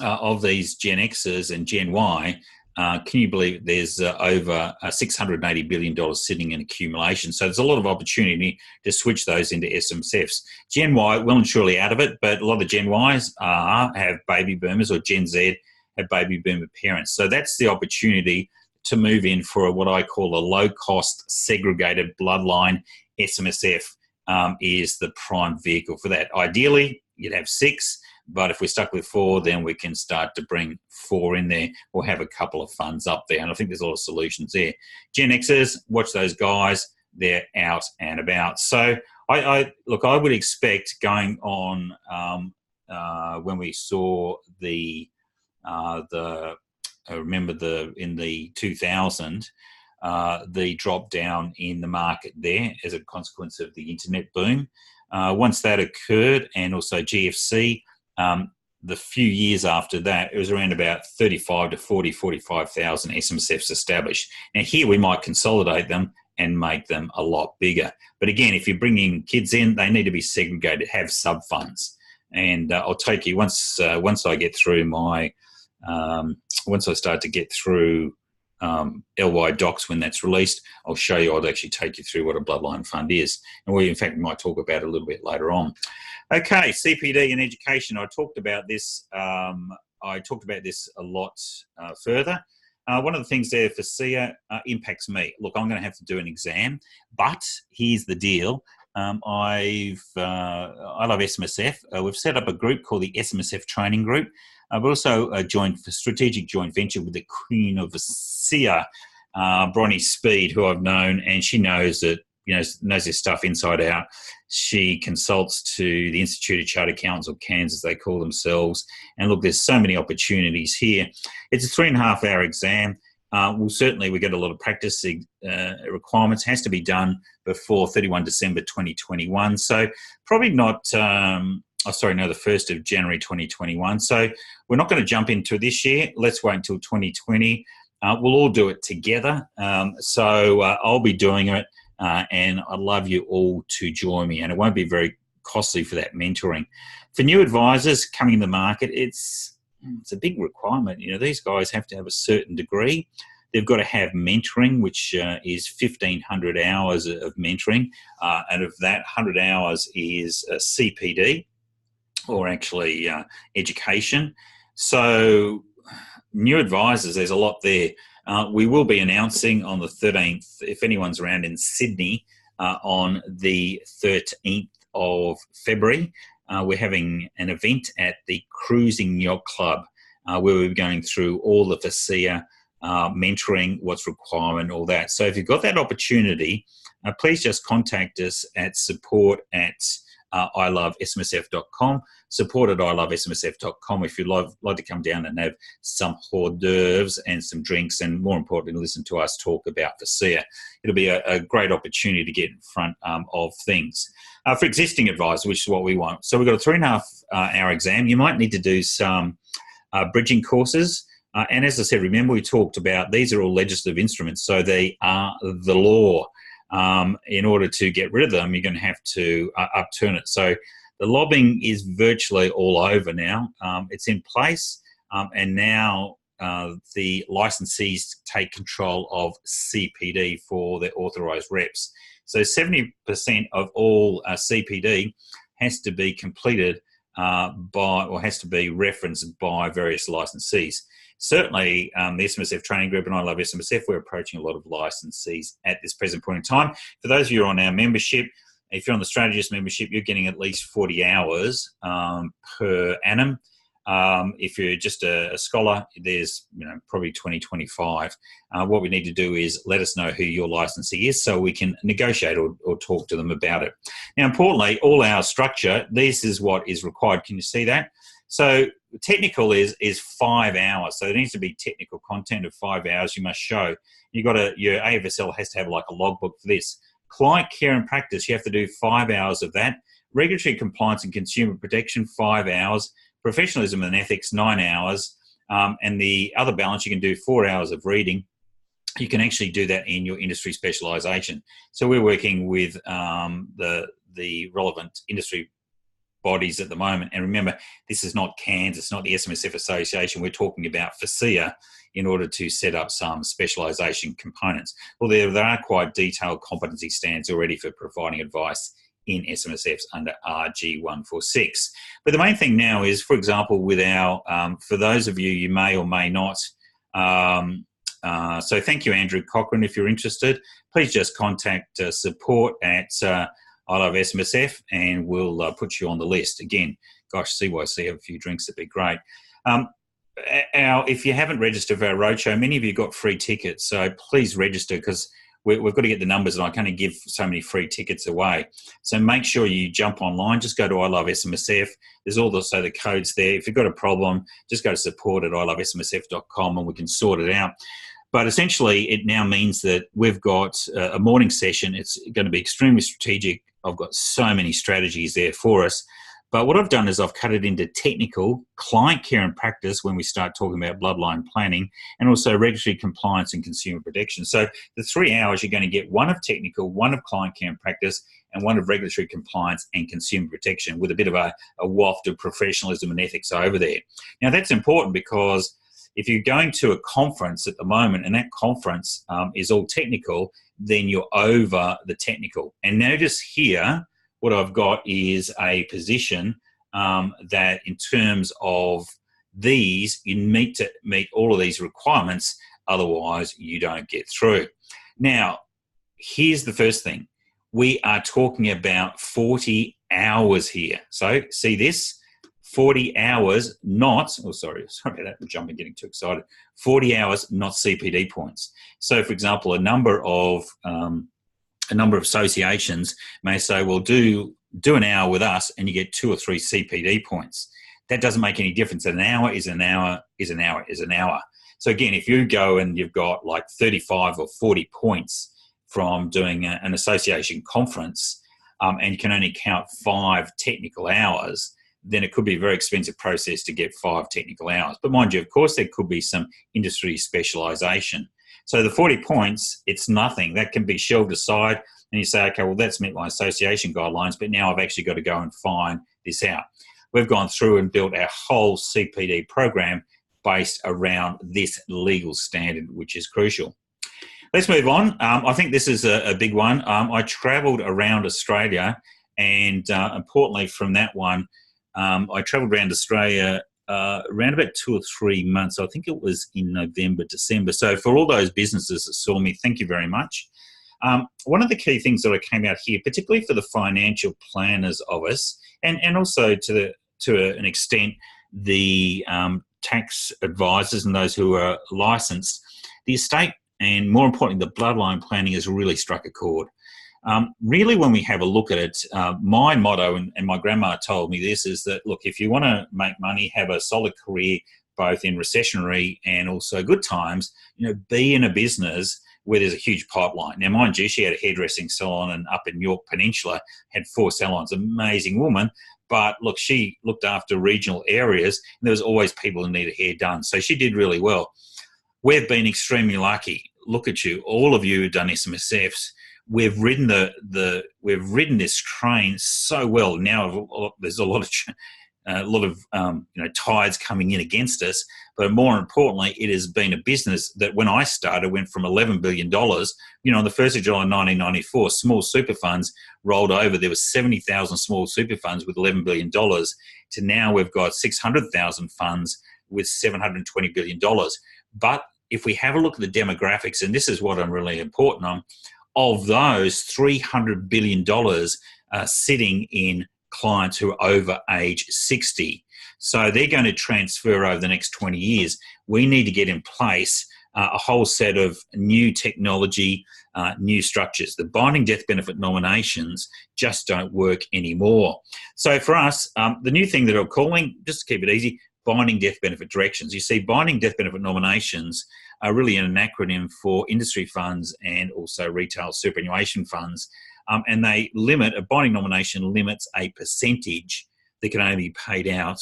of these Gen Xers and Gen Y, can you believe there's over $680 billion sitting in accumulation? So there's a lot of opportunity to switch those into SMSFs. Gen Y, well and surely out of it, but a lot of Gen Ys have baby boomers, or Gen Z have baby boomer parents. So that's the opportunity to move in for what I call a low-cost segregated bloodline. SMSF is the prime vehicle for that. Ideally, you'd have 6, but if we're stuck with 4, then we can start to bring 4 in there, or have a couple of funds up there. And I think there's a lot of solutions there. Gen Xers, watch those guys. They're out and about. So I would expect going on when we saw in the 2000, the drop down in the market there as a consequence of the internet boom. Once that occurred, and also GFC, the few years after that, it was around about 35 to 45,000 SMSFs established. Now here we might consolidate them and make them a lot bigger. But again, if you're bringing kids in, they need to be segregated, have sub-funds. And I'll take you, once I get through once I start to get through LY Docs, when that's released, I'll show you. I'll actually take you through what a bloodline fund is, and we might talk about it a little bit later on. Okay, CPD and education. I talked about this a lot further. One of the things there for SIA impacts me. Look, I'm going to have to do an exam, but here's the deal. I Love SMSF. We've set up a group called the SMSF Training Group. But also a strategic joint venture with the Queen of SIA, Bronnie Speed, who I've known, and she knows that knows this stuff inside out. She consults to the Institute of Chartered Accountants, or CANS as they call themselves. And look, there's so many opportunities here. It's a 3.5-hour exam. We get a lot of practice requirements. Has to be done before 31 December 2021. So probably not, the 1st of January 2021. So we're not going to jump into it this year. Let's wait until 2020. We'll all do it together. I'll be doing it, and I'd love you all to join me. And it won't be very costly for that mentoring. For new advisors coming in the market, it's a big requirement. These guys have to have a certain degree. They've got to have mentoring, which is 1,500 hours of mentoring. And of that, 100 hours is CPD, or actually education. So new advisors, there's a lot there. We will be announcing on the 13th, if anyone's around in Sydney, on the 13th of February. We're having an event at the Cruising Yacht Club where we're going through all the FASEA mentoring, what's required, all that. So if you've got that opportunity, please just contact us at support@ilovesmsf.com, support@ilovesmsf.com if you'd like to come down and have some hors d'oeuvres and some drinks, and more importantly, listen to us talk about FASEA. It'll be a great opportunity to get in front of things. For existing advisors, which is what we want. So we've got a 3.5-hour exam. You might need to do some bridging courses. And as I said, remember we talked about these are all legislative instruments, so they are the law. In order to get rid of them, you're going to have to upturn it. So the lobbying is virtually all over now. It's in place, and now the licensees take control of CPD for their authorised reps. So 70% of all CPD has to be completed has to be referenced by various licensees. Certainly, the SMSF Training Group and I Love SMSF, we're approaching a lot of licensees at this present point in time. For those of you on our membership, if you're on the strategist membership, you're getting at least 40 hours per annum. If you're just a scholar, there's probably 20, 25. What we need to do is let us know who your licensee is so we can negotiate or talk to them about it. Now, importantly, all our structure, this is what is required. Can you see that? So technical is 5 hours. So there needs to be technical content of 5 hours you must show. Your AFSL has to have like a logbook for this. Client care and practice, you have to do 5 hours of that. Regulatory compliance and consumer protection, 5 hours. Professionalism and ethics, 9 hours. And the other balance, you can do 4 hours of reading. You can actually do that in your industry specialisation. So we're working with the relevant industry bodies at the moment. And remember, this is not CANS, it's not the SMSF Association. We're talking about FASEA in order to set up some specialisation components. Well, there are quite detailed competency standards already for providing advice in SMSFs under RG146. But the main thing now is, for example, with our, for those of you may or may not, so thank you, Andrew Cochran, if you're interested, please just contact support at I Love SMSF and we'll put you on the list. Again, gosh, CYC have a few drinks, that'd be great. If you haven't registered for our roadshow, many of you got free tickets, so please register because we've got to get the numbers and I can't give so many free tickets away. So make sure you jump online. Just go to I Love SMSF. There's also the codes there. If you've got a problem, just go to support@ilovesmsf.com and we can sort it out. But essentially, it now means that we've got a morning session. It's going to be extremely strategic. I've got so many strategies there for us. But what I've done is I've cut it into technical, client care and practice when we start talking about bloodline planning, and also regulatory compliance and consumer protection. So the 3 hours, you're going to get one of technical, one of client care and practice, and one of regulatory compliance and consumer protection with a bit of a waft of professionalism and ethics over there. Now, that's important because if you're going to a conference at the moment and that conference is all technical, then you're over the technical. And notice here, what I've got is a position that in terms of these, you need to meet all of these requirements, otherwise you don't get through. Now, here's the first thing. We are talking about 40 hours here. So see this? 40 hours, not, sorry about that, I'm jumping, getting too excited. 40 hours, not CPD points. So, for example, a number of a number of associations may say, well, do an hour with us and you get 2 or 3 CPD points. That doesn't make any difference. An hour is an hour is an hour is an hour. So again, if you go and you've got like 35 or 40 points from doing an association conference, and you can only count 5 technical hours, then it could be a very expensive process to get 5 technical hours. But mind you, of course, there could be some industry specialisation. So the 40 points, it's nothing. That can be shelved aside and you say, okay, well, that's met my association guidelines, but now I've actually got to go and find this out. We've gone through and built our whole CPD program based around this legal standard, which is crucial. Let's move on. I think this is a big one. I travelled around Australia, and importantly from that one, I travelled around Australia around about 2 or 3 months. I think it was in November, December. So for all those businesses that saw me, thank you very much. One of the key things that I came out here, particularly for the financial planners of us, and also to an extent the tax advisors and those who are licensed, the estate and more importantly the bloodline planning has really struck a chord. Really, when we have a look at it, my motto, and my grandma told me this, is that, look, if you want to make money, have a solid career, both in recessionary and also good times, be in a business where there's a huge pipeline. Now, mind you, she had a hairdressing salon and up in York Peninsula, had 4 salons, amazing woman. But look, she looked after regional areas and there was always people who needed hair done. So she did really well. We've been extremely lucky. Look at you, all of you who've done SMSFs. We've ridden we've ridden this train so well. Now there's a lot of tides coming in against us, but more importantly, it has been a business that when I started went from $11 billion. On the 1st of July 1994, small super funds rolled over. There was 70,000 small super funds with $11 billion. To now we've got 600,000 funds with $720 billion. But if we have a look at the demographics, and this is what I'm really important on, of those, $300 billion are sitting in clients who are over age 60. So they're going to transfer over the next 20 years. We need to get in place a whole set of new technology, new structures. The binding death benefit nominations just don't work anymore. So for us, the new thing that I'm calling, just to keep it easy, binding death benefit directions. You see, binding death benefit nominations are really an acronym for industry funds and also retail superannuation funds. And they limit, a binding nomination limits a percentage that can only be paid out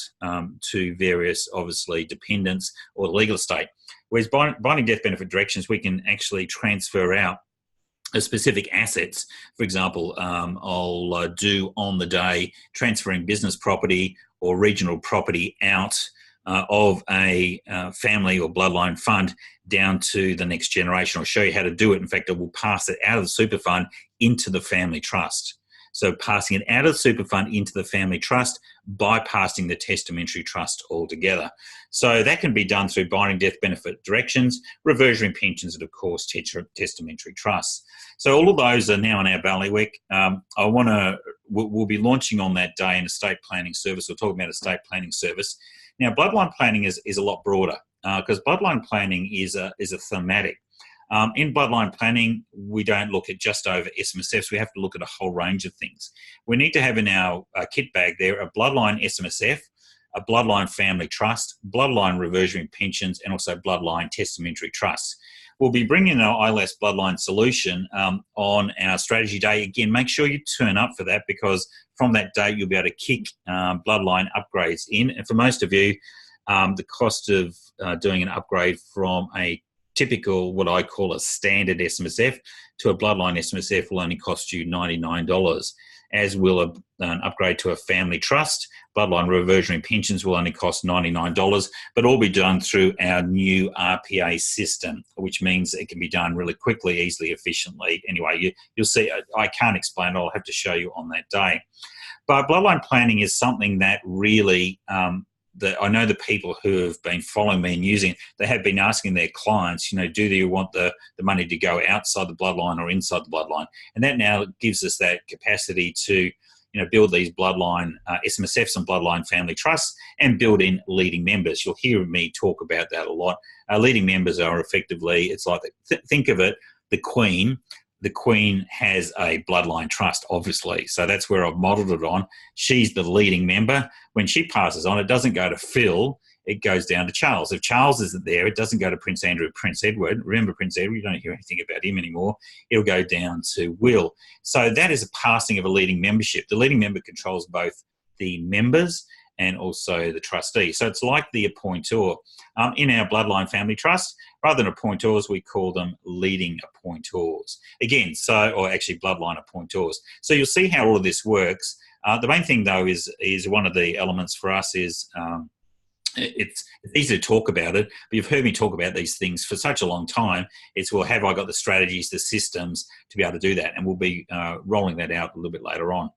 to various, obviously, dependents or legal estate. Whereas binding death benefit directions, we can actually transfer out specific assets. For example, I'll do on the day transferring business property or regional property out of a family or bloodline fund down to the next generation. I'll show you how to do it. In fact, I will pass it out of the super fund into the family trust. So passing it out of the super fund into the family trust, bypassing the testamentary trust altogether. So that can be done through binding death benefit directions, reversionary pensions, and of course testamentary trusts. So all of those are now in our bailiwick. We'll be launching on that day an estate planning service. We'll talk about estate planning service. Now, bloodline planning is a lot broader because bloodline planning is a thematic. In bloodline planning, we don't look at just over SMSFs. We have to look at a whole range of things. We need to have in our kit bag there a bloodline SMSF, a bloodline family trust, bloodline reversionary pensions, and also bloodline testamentary trusts. We'll be bringing our ILS bloodline solution on our strategy day. Again, make sure you turn up for that because from that date, you'll be able to kick bloodline upgrades in. And for most of you, the cost of doing an upgrade from a typical, what I call a standard SMSF to a bloodline SMSF will only cost you $99, as will an upgrade to a family trust. Bloodline reversionary pensions will only cost $99, but all be done through our new RPA system, which means it can be done really quickly, easily, efficiently. Anyway, you'll see, I can't explain it, I'll have to show you on that day. But bloodline planning is something that really, I know the people who have been following me and using it, they have been asking their clients, do you want the money to go outside the bloodline or inside the bloodline? And that now gives us that capacity to build these bloodline SMSFs and bloodline family trusts and build in leading members. You'll hear me talk about that a lot. Our leading members are effectively, it's like, think of it, the Queen. the Queen has a Bloodline trust, obviously. So that's where I've modelled it on. She's the leading member. When she passes on, it doesn't go to Phil. It goes down to Charles. If Charles isn't there, it doesn't go to Prince Andrew or Prince Edward. Remember Prince Edward, you don't hear anything about him anymore. It'll go down to Will. So that is a passing of a leading membership. The leading member controls both the members and also the trustee. So it's like the appointeur. In our Bloodline Family Trust, rather than appointeurs, we call them leading appointeurs. Again, or actually Bloodline appointeurs. So you'll see how all of this works. The main thing, though, is one of the elements for us is it's easy to talk about it, but you've heard me talk about these things for such a long time. It's, well, have I got the strategies, the systems to be able to do that? And we'll be rolling that out a little bit later on.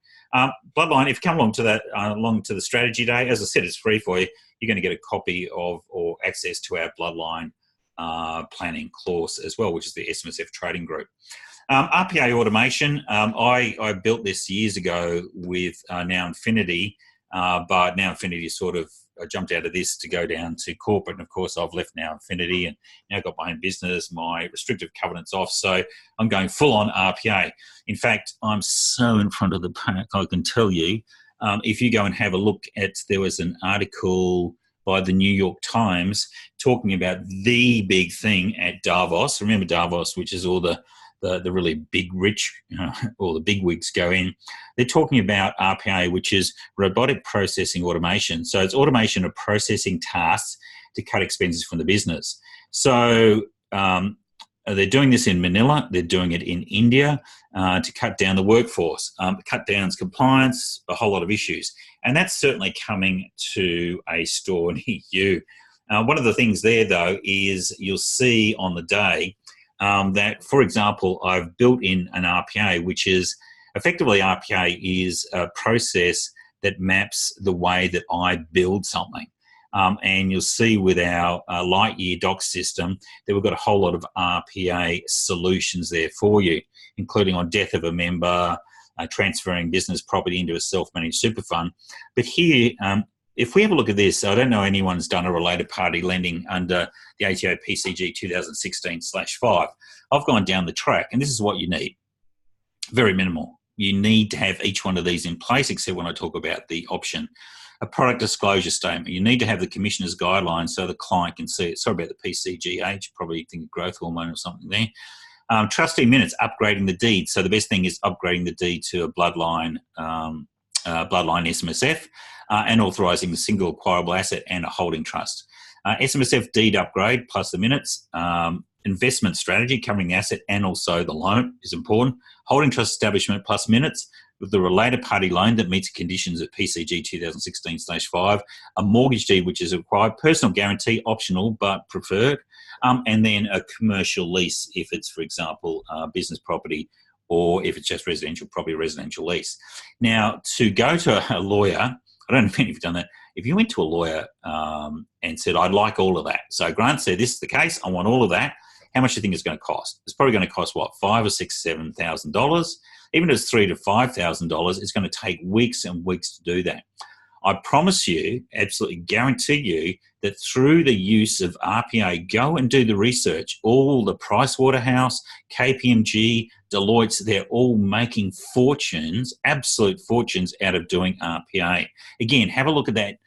Bloodline, if you come along to the strategy day, as I said, it's free for you. You're going to get a copy of or access to our Bloodline planning course as well, which is the SMSF trading group. RPA automation, I built this years ago with Now Infinity, but Now Infinity sort of jumped out of this to go down to corporate, and of course I've left Now Infinity and now got my own business, my restrictive covenants off, so I'm going full on RPA. In fact, I'm so in front of the pack, I can tell you, if you go and have a look there was an article by the New York Times talking about the big thing at Davos. Remember Davos, which is all the really big rich, all the big wigs go in. They're talking about RPA, which is robotic processing automation. So it's automation of processing tasks to cut expenses from the business. So they're doing this in Manila. They're doing it in India to cut down the workforce, cut down compliance, a whole lot of issues. And that's certainly coming to a store near you. One of the things there, though, is you'll see on the day that, for example, I've built in an RPA, which is effectively RPA is a process that maps the way that I build something. And you'll see with our Lightyear doc system that we've got a whole lot of RPA solutions there for you, including on death of a member, transferring business property into a self-managed super fund. But here, if we have a look at this, I don't know anyone's done a related party lending under the ATO PCG 2016/5. I've gone down the track, and this is what you need. Very minimal. You need to have each one of these in place, except when I talk about the option. A product disclosure statement. You need to have the commissioner's guidelines so the client can see it. Sorry about the PCGH, probably think of growth hormone or something there. Trustee minutes, upgrading the deed. So the best thing is upgrading the deed to a Bloodline SMSF and authorising the single acquirable asset and a holding trust. SMSF deed upgrade plus the minutes. Investment strategy covering the asset and also the loan is important. Holding trust establishment plus minutes with the related party loan that meets the conditions of PCG 2016/5. A mortgage deed which is required. Personal guarantee optional but preferred. And then a commercial lease if it's, for example, business property, or if it's just residential property, residential lease. Now, to go to a lawyer, I don't know if you've done that. If you went to a lawyer and said, I'd like all of that. So Grant said, this is the case, I want all of that. How much do you think it's going to cost? It's probably going to cost, what, $5,000 or $6,000, $7,000? Even if it's $3,000 to $5,000, it's going to take weeks and weeks to do that. I promise you, absolutely guarantee you, that through the use of RPA, go and do the research. All the Pricewaterhouse, KPMG, Deloitte's, they're all making fortunes, absolute fortunes out of doing RPA. Again, have a look at that.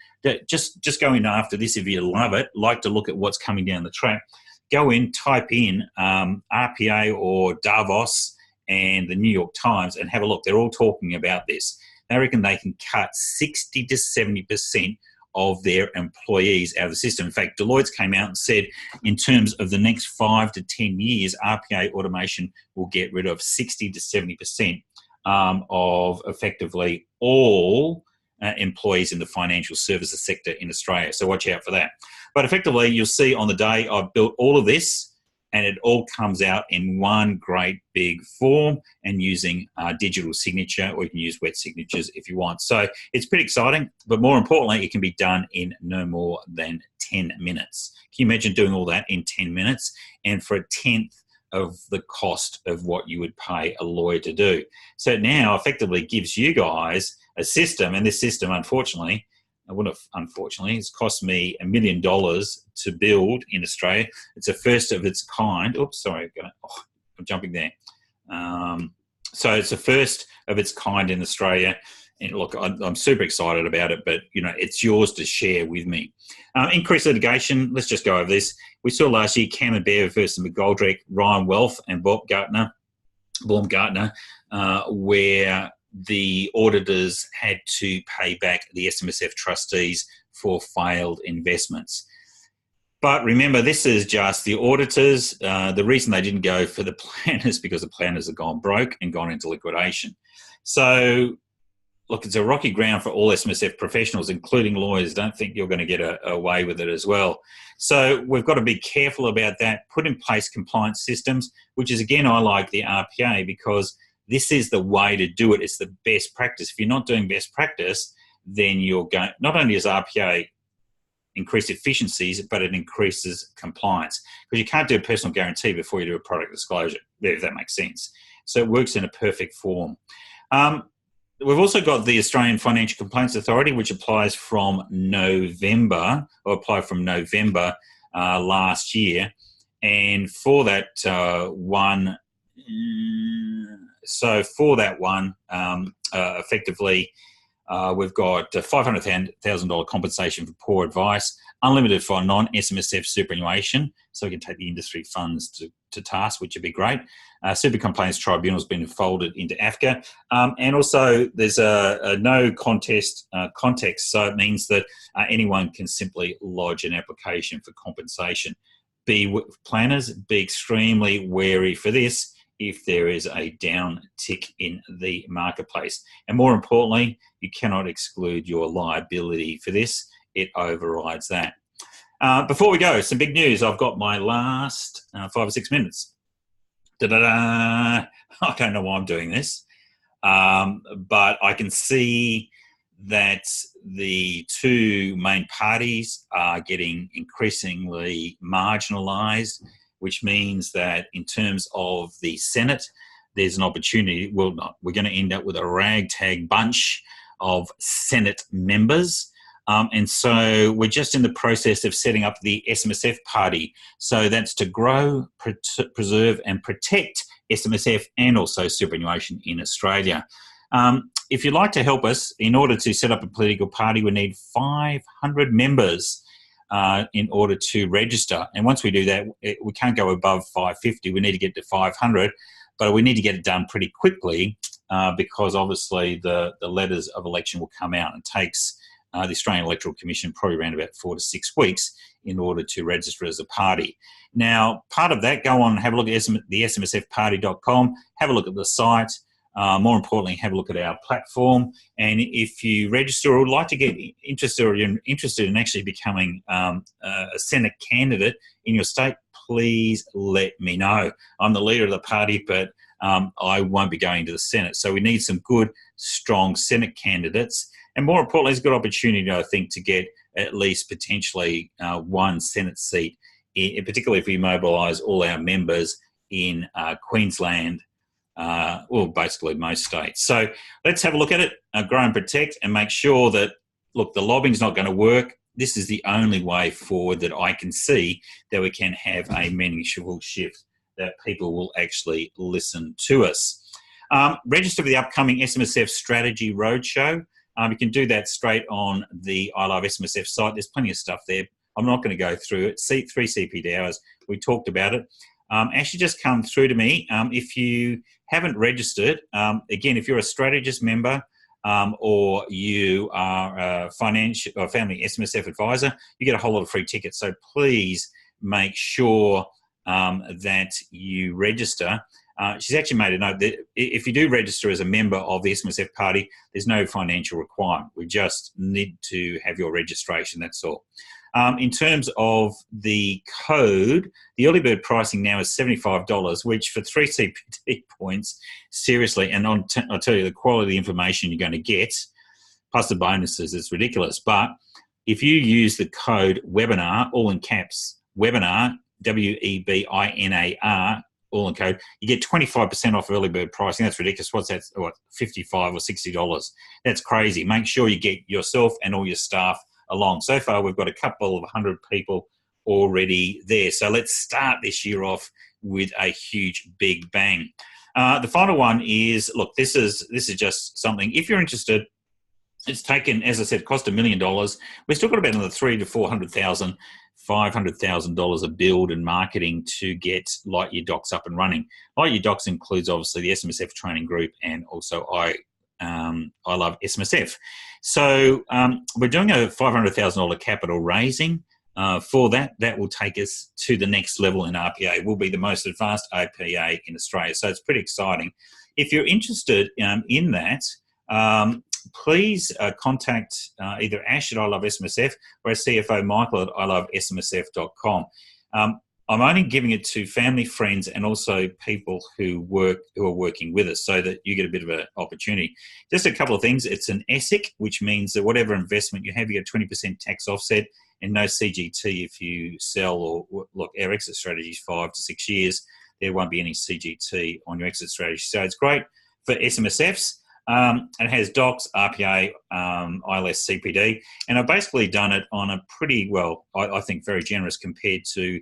Just go in after this if you love it, like to look at what's coming down the track. Go in, type in RPA or Davos and the New York Times and have a look. They're all talking about this. They reckon they can cut 60 to 70% of their employees out of the system. In fact, Deloitte's came out and said in terms of the next 5 to 10 years, RPA automation will get rid of 60 to 70% of effectively all employees in the financial services sector in Australia. So watch out for that. But effectively, you'll see on the day I've built all of this, and it all comes out in one great big form and using digital signature, or you can use wet signatures if you want. So it's pretty exciting, but more importantly, it can be done in no more than 10 minutes. Can you imagine doing all that in 10 minutes and for a tenth of the cost of what you would pay a lawyer to do? So it now effectively gives you guys a system, and this system, unfortunately, it's cost me $1 million to build in Australia. It's a first of its kind. Oops, sorry, I'm jumping there. So it's the first of its kind in Australia. And look, I'm super excited about it, but, it's yours to share with me. Increased litigation, let's just go over this. We saw last year Cam and Bear versus McGoldrick, Ryan Wealth and Baumgartner, where the auditors had to pay back the SMSF trustees for failed investments. But remember, this is just the auditors. The reason they didn't go for the planners because the planners have gone broke and gone into liquidation. So, look, it's a rocky ground for all SMSF professionals, including lawyers. Don't think you're going to get away with it as well. So we've got to be careful about that, put in place compliance systems, which is, again, I like the RPA because this is the way to do it. It's the best practice. If you're not doing best practice, then you're going, not only does RPA increase efficiencies, but it increases compliance because you can't do a personal guarantee before you do a product disclosure, if that makes sense. So it works in a perfect form. We've also got the Australian Financial Complaints Authority, which applied from November last year. And for that effectively, we've got $500,000 compensation for poor advice, unlimited for non-SMSF superannuation, so we can take the industry funds to task, which would be great. Super Complaints Tribunal has been folded into AFCA. And also there's a no contest context, so it means that anyone can simply lodge an application for compensation. Planners, be extremely wary for this if there is a down tick in the marketplace. And more importantly, you cannot exclude your liability for this. It overrides that. Before we go, some big news. I've got my last 5 or 6 minutes. Da-da-da. I don't know why I'm doing this, but I can see that the two main parties are getting increasingly marginalised, which means that in terms of the Senate, there's an opportunity. We're going to end up with a ragtag bunch of Senate members. And so we're just in the process of setting up the SMSF Party. So that's to grow, preserve and protect SMSF and also superannuation in Australia. If you'd like to help us, in order to set up a political party, we need 500 members in order to register. And once we do that, we can't go above 550. We need to get to 500, but we need to get it done pretty quickly because obviously the letters of election will come out. It takes the Australian Electoral Commission probably around about 4 to 6 weeks in order to register as a party. Now, part of that, go on and have a look at the SMSFparty.com, have a look at the site. More importantly, have a look at our platform. And if you register or would like to get interested or you're interested in actually becoming a Senate candidate in your state, please let me know. I'm the leader of the party, but I won't be going to the Senate. So we need some good, strong Senate candidates. And more importantly, it's a good opportunity, I think, to get at least potentially one Senate seat, particularly if we mobilise all our members in Queensland, well, basically most states. So let's have a look at it, grow and protect, and make sure that, look, the lobbying's not going to work. This is the only way forward that I can see that we can have a meaningful shift, that people will actually listen to us. Register for the upcoming SMSF Strategy Roadshow. You can do that straight on the I Love SMSF site. There's plenty of stuff there. I'm not going to go through it. 3 CPD hours. We talked about it. Actually just come through to me. If you haven't registered, again, if you're a strategist member or you are a financial or family SMSF advisor, you get a whole lot of free tickets. So please make sure that you register. She's actually made a note that if you do register as a member of the SMSF Party, there's no financial requirement. We just need to have your registration, that's all. In terms of the code, the early bird pricing now is $75, which for 3 CPD points, seriously, and I'll tell you the quality of the information you're going to get, plus the bonuses, it's ridiculous. But if you use the code webinar, all in caps, webinar, WEBINAR, all in code, you get 25% off early bird pricing. That's ridiculous. What's that? What, $55 or $60? That's crazy. Make sure you get yourself and all your staff along. So far, we've got a couple of 100 people already there. So let's start this year off with a huge, big bang. The final one is, look, this is just something, if you're interested, it's taken, as I said, cost $1 million. We've still got about another $300,000 to $400,000, $500,000 of build and marketing to get Lightyear Docs up and running. Lightyear Docs includes obviously the SMSF training group and also I Love SMSF. So we're doing a $500,000 capital raising. For that will take us to the next level in RPA. We'll be the most advanced RPA in Australia. So it's pretty exciting. If you're interested in that, please contact either Ash at I Love SMSF or our CFO Michael at ilovesmsf.com. I'm only giving it to family, friends, and also people who are working with us, so that you get a bit of an opportunity. Just a couple of things. It's an ESIC, which means that whatever investment you have, you get 20% tax offset and no CGT if you sell, or look, our exit strategy is 5 to 6 years. There won't be any CGT on your exit strategy. So it's great for SMSFs. It has docs, RPA, ILS, CPD, and I've basically done it on a pretty, well, I think very generous compared to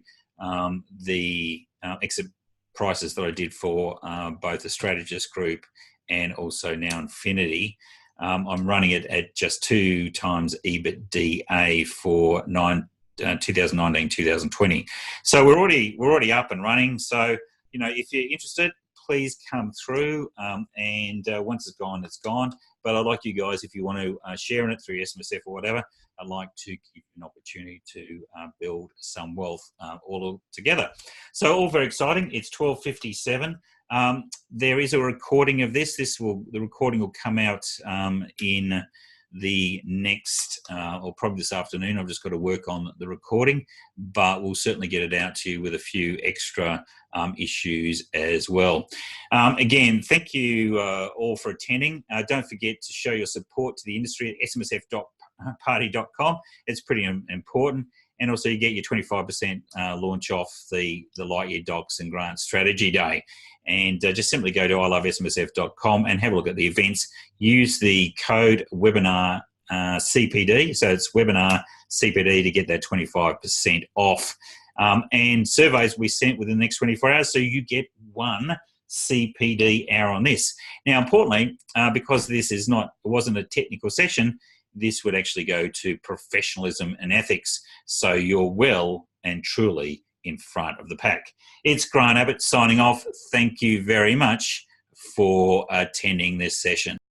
the exit prices that I did for both the Strategist Group and also now Infinity. I'm running it at just 2 times EBITDA for 2019, 2020. So we're already up and running. So, you know, if you're interested, please come through, and once it's gone, it's gone. But I'd like you guys, if you want to share in it through SMSF or whatever, I'd like to give you an opportunity to build some wealth all together. So all very exciting. It's 12:57. There is a recording of this. The recording will come out in the next, or probably this afternoon. I've just got to work on the recording, but we'll certainly get it out to you with a few extra issues as well. Again, thank you all for attending. Don't forget to show your support to the industry at smsf.party.com. It's pretty important. And also you get your 25% launch off the Lightyear Docs and Grant Strategy Day. And just simply go to ilovesmsf.com and have a look at the events. Use the code webinar CPD. So it's webinar CPD to get that 25% off. And surveys we sent within the next 24 hours. So you get 1 CPD hour on this. Now, importantly, because this wasn't a technical session, this would actually go to professionalism and ethics. So you're well and truly in front of the pack. It's Grant Abbott signing off. Thank you very much for attending this session.